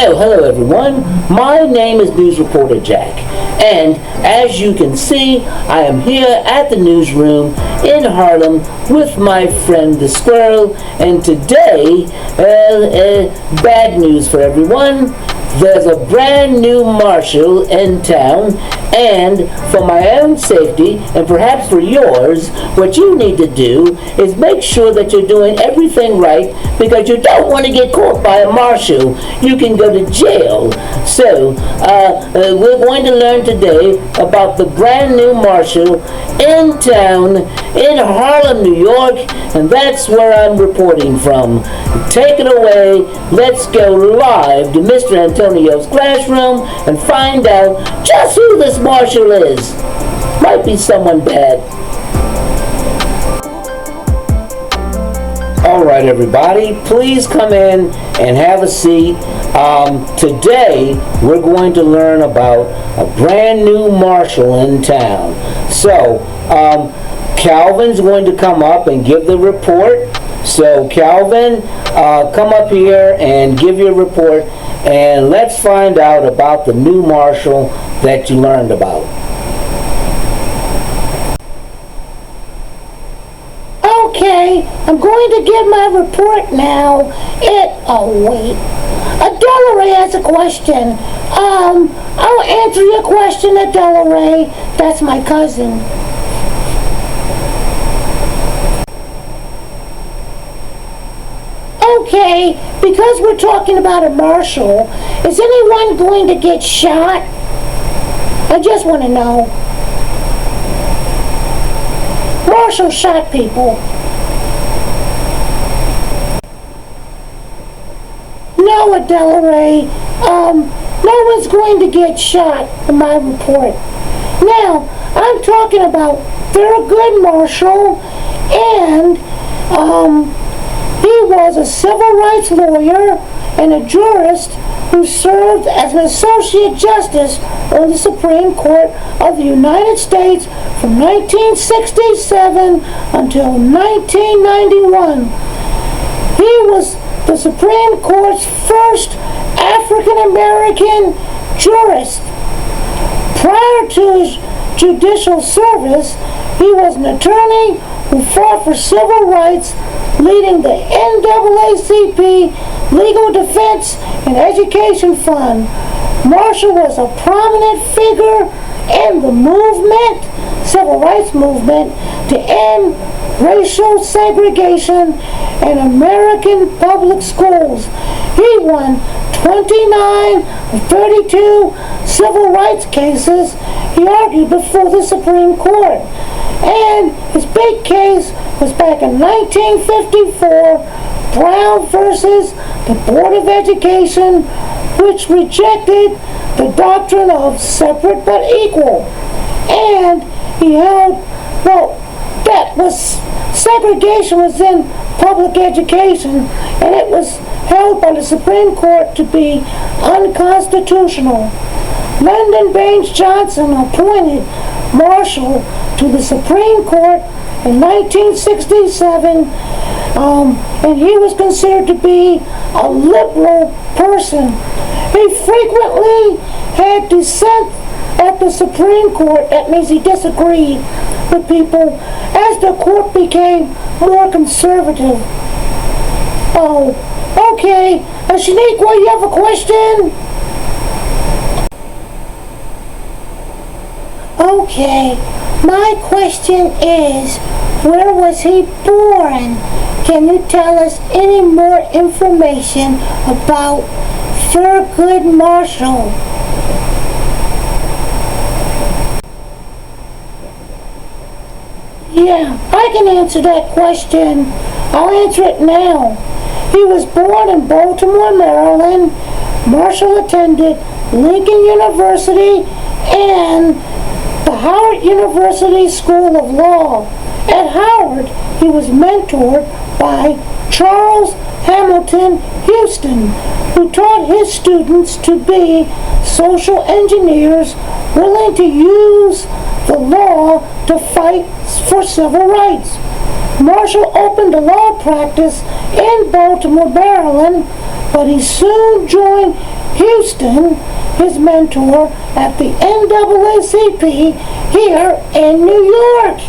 Oh, hello everyone. My name is News Reporter Jack, and as you can see, I am here at the newsroom in Harlem with my friend the squirrel, and today, bad news for everyone. There's a brand new Marshall in town, and for my own safety, and perhaps for yours, what you need to do is make sure that you're doing everything right, because you don't want to get caught by a Marshall. You can go to jail. So, we're going to learn today about the brand new Marshall in town in Harlem, New York, and that's where I'm reporting from. Take it away. Let's go live to Mr. Antonio's classroom and find out just who this Marshall is. Might be someone bad. All right, everybody, please come in and have a seat. Today, we're going to learn about a brand new Marshall in town. So, Calvin's going to come up and give the report. So, Calvin, come up here and give your report, and let's find out about the new Marshall that you learned about. Okay, I'm going to give my report now. Wait. Adela has a question. I'll answer your question, Adela. That's my cousin. Okay, because we're talking about a Marshall, is anyone going to get shot? I just want to know. Marshall shot people. No, Adela. No one's going to get shot in my report. Now, I'm talking about Thurgood Marshall, and he was a civil rights lawyer and a jurist who served as an associate justice on the Supreme Court of the United States from 1967 until 1991. He was the Supreme Court's first African-American jurist. Prior to his judicial service, he was an attorney who fought for civil rights, leading the NAACP Legal Defense and Education Fund. Marshall was a prominent figure in the civil rights movement, to end racial segregation in American public schools. He won 29 of 32 civil rights cases he argued before the Supreme Court. And his big case was back in 1954, Brown versus the Board of Education, which rejected the doctrine of separate but equal. And he held, segregation was in public education, and it was held by the Supreme Court to be unconstitutional. Lyndon Baines Johnson appointed Marshall to the Supreme Court in 1967, and he was considered to be a liberal person. He frequently had dissent at the Supreme Court. That means he disagreed with people as the court became more conservative. Oh, okay. Shaniqua, you have a question? Okay, my question is, where was he born? Can you tell us any more information about Thurgood Marshall? Yeah, I can answer that question. I'll answer it now. He was born in Baltimore, Maryland. Marshall attended Lincoln University and the Howard University School of Law. At Howard, he was mentored by Charles Hamilton Houston, who taught his students to be social engineers willing to use the law to fight for civil rights. Marshall opened a law practice in Baltimore, Maryland, but he soon joined Houston, his mentor at the NAACP here in New York.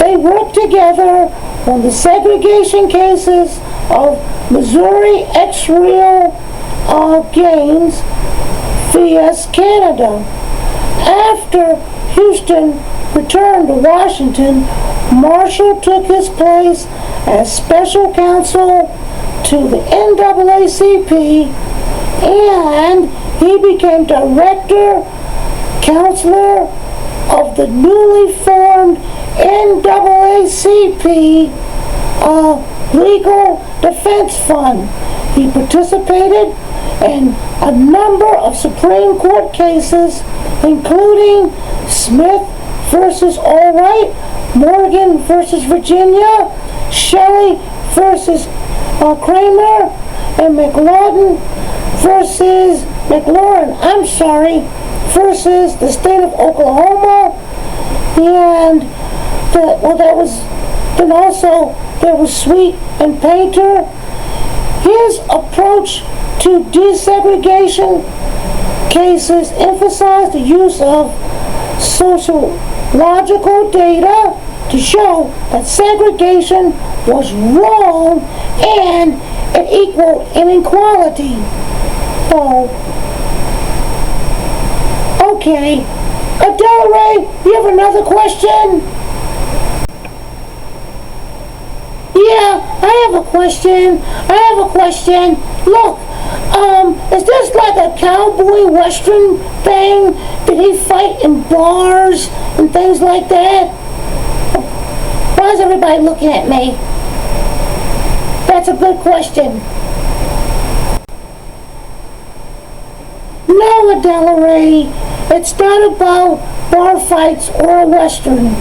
They worked together on the segregation cases of Missouri ex-rel Gaines vs. Canada. After Houston returned to Washington, Marshall took his place as special counsel to the NAACP, and he became director, counselor of the newly formed NAACP Legal Defense Fund. He participated in a number of Supreme Court cases, including Smith versus Allwright, Morgan versus Virginia, Shelley versus Kramer, and McLaurin versus the state of Oklahoma. And there was Sweet and Painter. His approach to desegregation cases emphasized the use of sociological data to show that segregation was wrong and it equaled inequality. So, okay. Adela Ray, you have another question? Yeah, I have a question. Look, is this like a cowboy western thing? Did he fight in bars and things like that? Why is everybody looking at me? That's a good question. No, Adela Ray, it's not about bar fights or a western.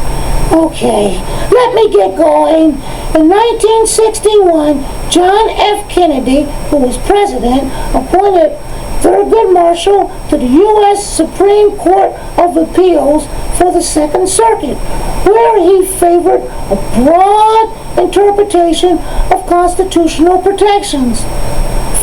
Okay, let me get going. In 1961, John F. Kennedy, who was president, appointed Thurgood Marshall to the U.S. Supreme Court of Appeals for the Second Circuit, where he favored a broad interpretation of constitutional protections.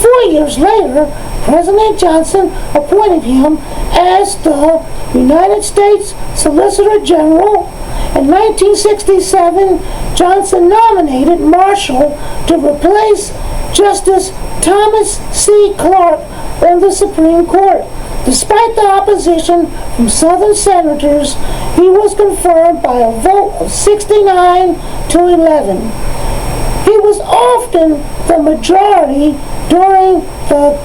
4 years later, President Johnson appointed him as the United States Solicitor General. In 1967, Johnson nominated Marshall to replace Justice Thomas C. Clark on the Supreme Court. Despite the opposition from Southern senators, he was confirmed by a vote of 69 to 11. He was often the majority during the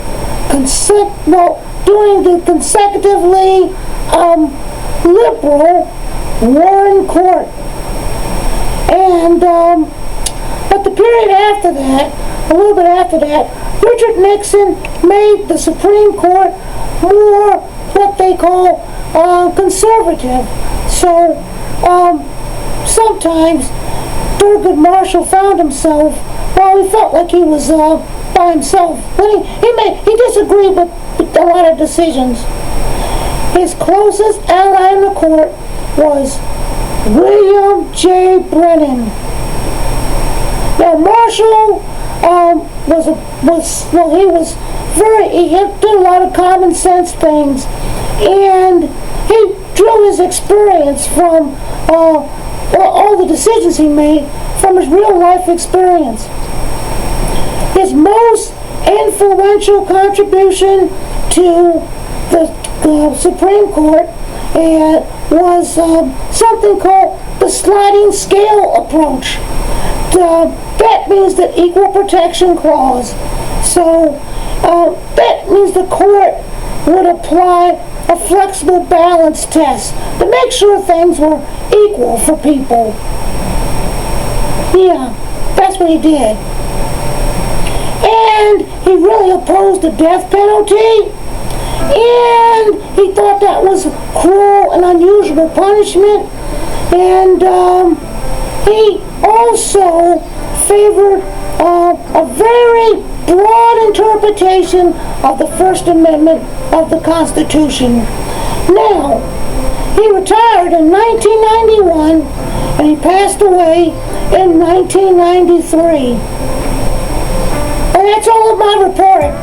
consecutively liberal Warren Court. And but the period after that, a little bit after that, Richard Nixon made the Supreme Court more what they call conservative. So sometimes Thurgood Marshall found himself, he felt like he was by himself. But he disagreed with a lot of decisions. His closest ally in the court was William J. Brennan. Now Marshall he did a lot of common sense things, and he drew his experience from all the decisions he made from his real life experience. His most influential contribution to the Supreme Court was something called the sliding scale approach. That means the Equal Protection Clause. So that means the court would apply a flexible balance test to make sure things were equal for people. Yeah, that's what he did. And he really opposed the death penalty. And he thought that was cruel and unusual punishment. And he also favored a very broad interpretation of the First Amendment of the Constitution. Now, he retired in 1991 and he passed away in 1993. And that's all of my report.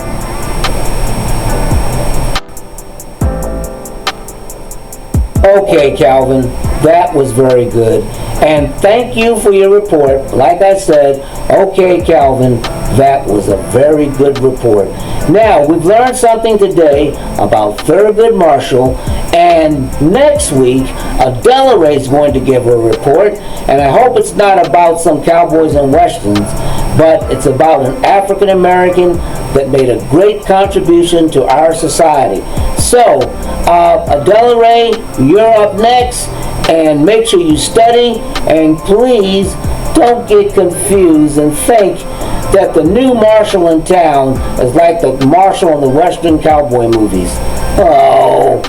Okay, Calvin, that was very good. And thank you for your report. Like I said, okay, Calvin, that was a very good report. Now, we've learned something today about Thurgood Marshall, and next week, Adela Ray is going to give her report, and I hope it's not about some cowboys and westerns, but it's about an African American that made a great contribution to our society. So, Adela Ray, you're up next, and make sure you study, and please don't get confused and think that the new marshal in town is like the marshal in the Western cowboy movies. Oh.